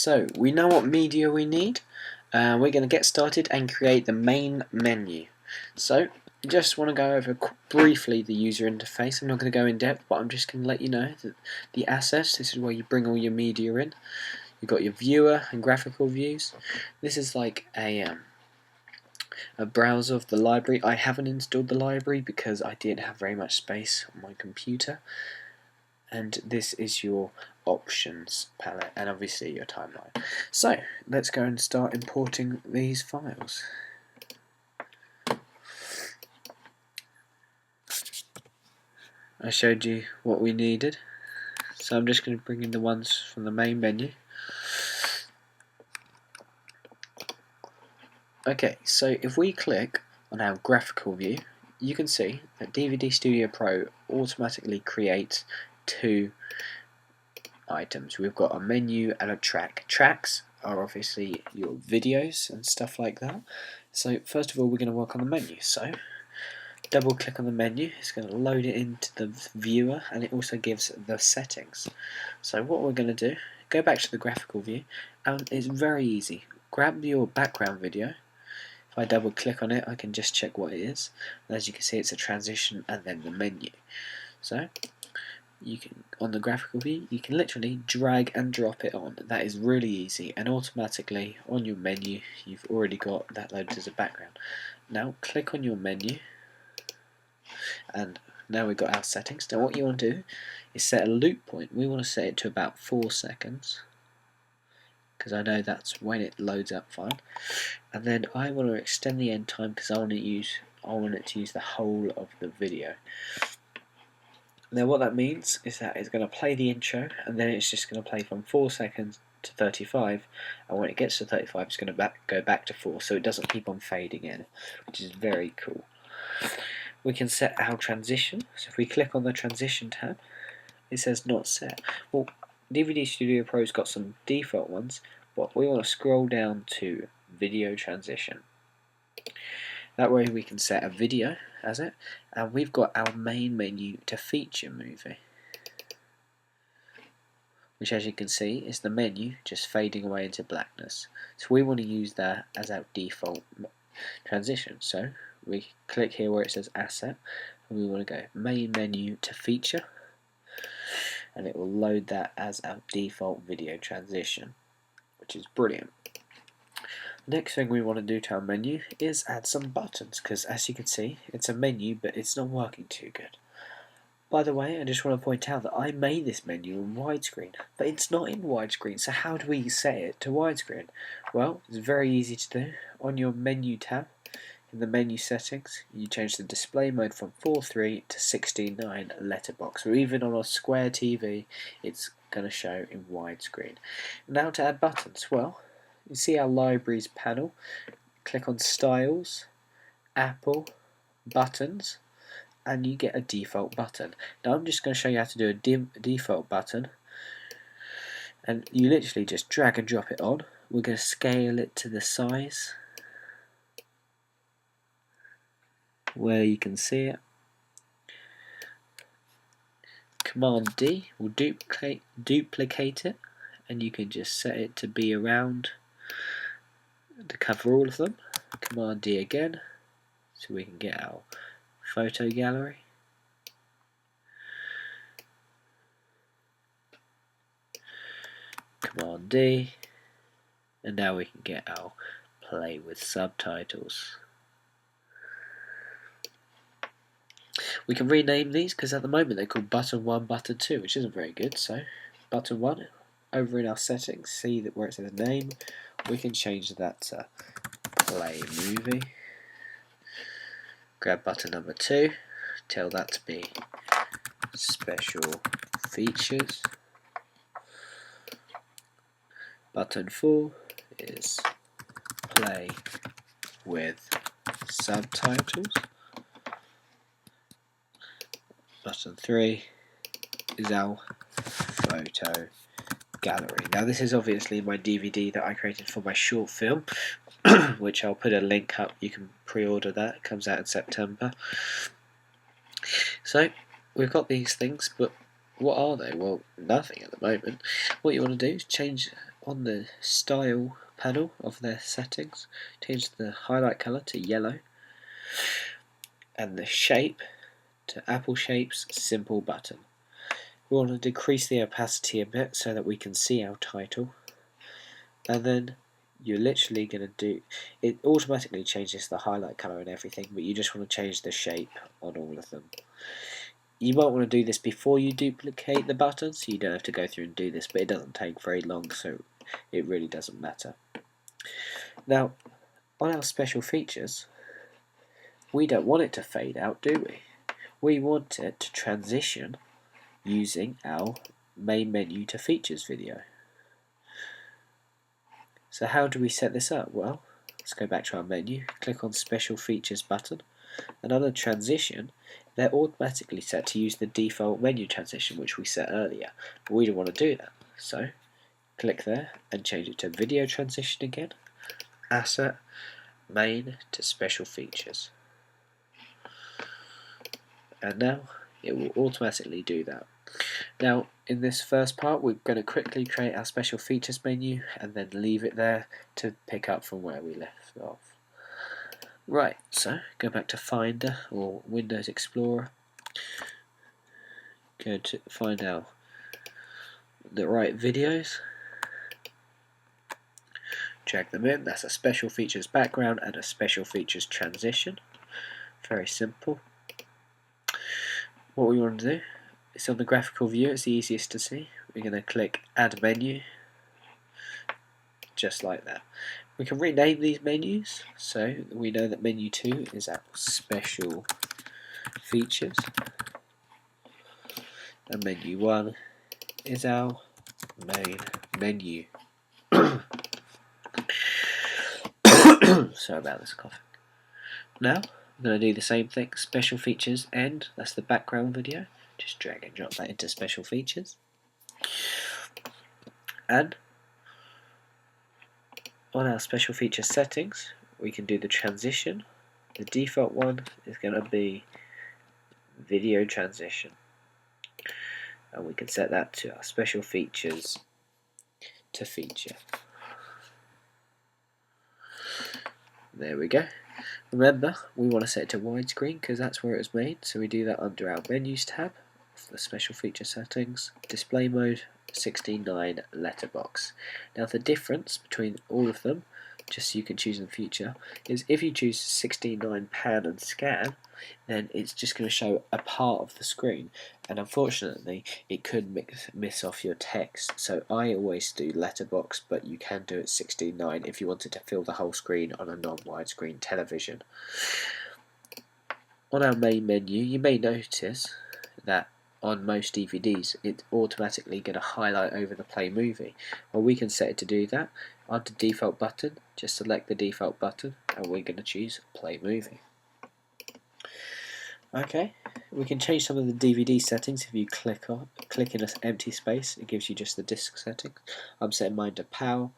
So we know what media we need. We're going to get started and create the main menu. So just want to go over briefly the user interface. I'm not going to go in depth, but I'm just going to let you know that the assets, this is where you bring all your media in. You've got your viewer and graphical views. This is like a browser of the library. I haven't installed the library because I didn't have very much space on my computer. And this is your options palette and obviously your timeline. So let's go and start importing these files. I showed you what we needed, so I'm just going to bring in the ones from the main menu. Okay, so if we click on our graphical view, you can see that DVD Studio Pro automatically creates two items. We've got a menu and a track. Tracks are obviously your videos and stuff like that. So first of all, we're going to work on the menu. So double click on the menu, it's going to load it into the viewer, and it also gives the settings. So what we're going to do, go back to the graphical view, and it's very easy. Grab your background video. If I double click on it, I can just check what it is. And as you can see, it's a transition and then the menu. So you can, on the graphical view, you can literally drag and drop it on. That is really easy, and automatically on your menu you've already got that loaded as a background. Now click on your menu, and now we've got our settings. Now what you want to do is set a loop point. We want to set it to about 4 seconds because I know that's when it loads up fine. And then I want to extend the end time because I want it to use the whole of the video. Now what that means is that it's going to play the intro, and then it's just going to play from 4 seconds to 35, and when it gets to 35 it's going to go back to 4, so it doesn't keep on fading in, which is very cool. We can set our transition, so if we click on the transition tab, it says not set. Well, DVD Studio Pro's got some default ones, but we want to scroll down to video transition. That way we can set a video as it, and we've got our main menu to feature movie, which as you can see is the menu just fading away into blackness. So we want to use that as our default transition. So we click here where it says asset, and we want to go main menu to feature, and it will load that as our default video transition, which is brilliant. Next thing we want to do to our menu is add some buttons, because as you can see it's a menu but it's not working too good. By the way, I just want to point out that I made this menu in widescreen, but it's not in widescreen, so how do we set it to widescreen? Well, it's very easy to do. On your menu tab, in the menu settings, you change the display mode from 4:3 to 16:9 letterbox, or even on a square TV it's going to show in widescreen. Now to add buttons, well, you see our libraries panel, click on styles, Apple, buttons, and you get a default button. Now I'm just going to show you how to do a default button, and you literally just drag and drop it on. We're going to scale it to the size where you can see it. Command D will duplicate it, and you can just set it to be around to cover all of them. Command D again, so we can get our photo gallery. Command D, and now we can get our play with subtitles. We can rename these because at the moment they're called button 1, button 2, which isn't very good. So button 1, over in our settings, see that where it says name, we can change that to play movie. Grab button number 2, tell that to be special features. Button 4 is play with subtitles. Button 3 is our photo gallery. Now this is obviously my DVD that I created for my short film, which I'll put a link up. You can pre-order that. It comes out in September. So we've got these things, but what are they? Well, nothing at the moment. What you want to do is change on the style panel of their settings, change the highlight color to yellow and the shape to Apple Shapes Simple Button. We want to decrease the opacity a bit so that we can see our title, and then you're literally going to do it. Automatically changes the highlight color and everything, but you just want to change the shape on all of them. You might want to do this before you duplicate the button, so you don't have to go through and do this, but it doesn't take very long, so it really doesn't matter. Now, on our special features, we don't want it to fade out, do we? We want it to transition using our main menu to features video. So how do we set this up? Well, let's go back to our menu, click on Special Features button, and under Transition, they're automatically set to use the default menu transition which we set earlier, but we don't want to do that. So click there and change it to Video Transition again, Asset, Main to Special Features. And now it will automatically do that. Now in this first part we're going to quickly create our special features menu and then leave it there to pick up from where we left off. Right, so go back to Finder or Windows Explorer, go to find out the right videos, drag them in. That's a special features background and a special features transition. Very simple. What we want to do is on the graphical view, it's the easiest to see. We're going to click Add Menu, just like that. We can rename these menus, so we know that menu 2 is our special features, and menu 1 is our main menu. Sorry about this coughing. Now I'm going to do the same thing, special features end, that's the background video. Just drag and drop that into special features. And on our special feature settings, we can do the transition. The default one is going to be video transition, and we can set that to our special features to feature. There we go. Remember, we want to set it to widescreen because that's where it was made, so we do that under our menus tab of the special feature settings, display mode 16:9 letterbox. Now the difference between all of them, just so you can choose in the future, is if you choose 16:9 pan and scan, then it's just going to show a part of the screen, and unfortunately it could miss off your text. So I always do letterbox, but you can do it 16:9 if you wanted to fill the whole screen on a non-widescreen television. On our main menu, you may notice that on most DVDs it's automatically going to highlight over the play movie. Well, we can set it to do that. Under default button, just select the default button and we're going to choose play movie. Okay, we can change some of the DVD settings. If you click in an empty space, it gives you just the disc settings. I'm setting mine to PAL,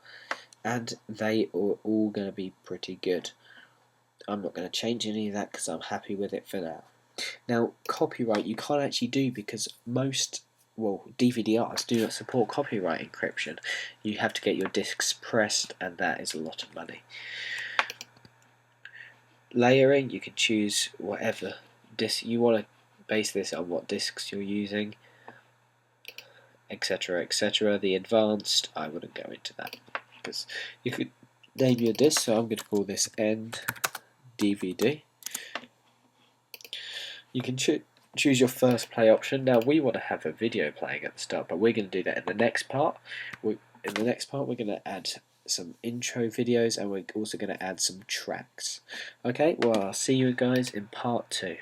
and they are all going to be pretty good. I'm not going to change any of that because I'm happy with it for now. Now, copyright you can't actually do because most DVD artists do not support copyright encryption. You have to get your discs pressed, and that is a lot of money. Layering, you can choose whatever disc you want to base this on, what discs you're using, etc, etc. The advanced, I wouldn't go into that because you could name your disc, so I'm going to call this End DVD. You can choose your first play option. Now we want to have a video playing at the start, but we're going to do that in the next part. In the next part we're going to add some intro videos, and we're also going to add some tracks. Okay, well I'll see you guys in part 2.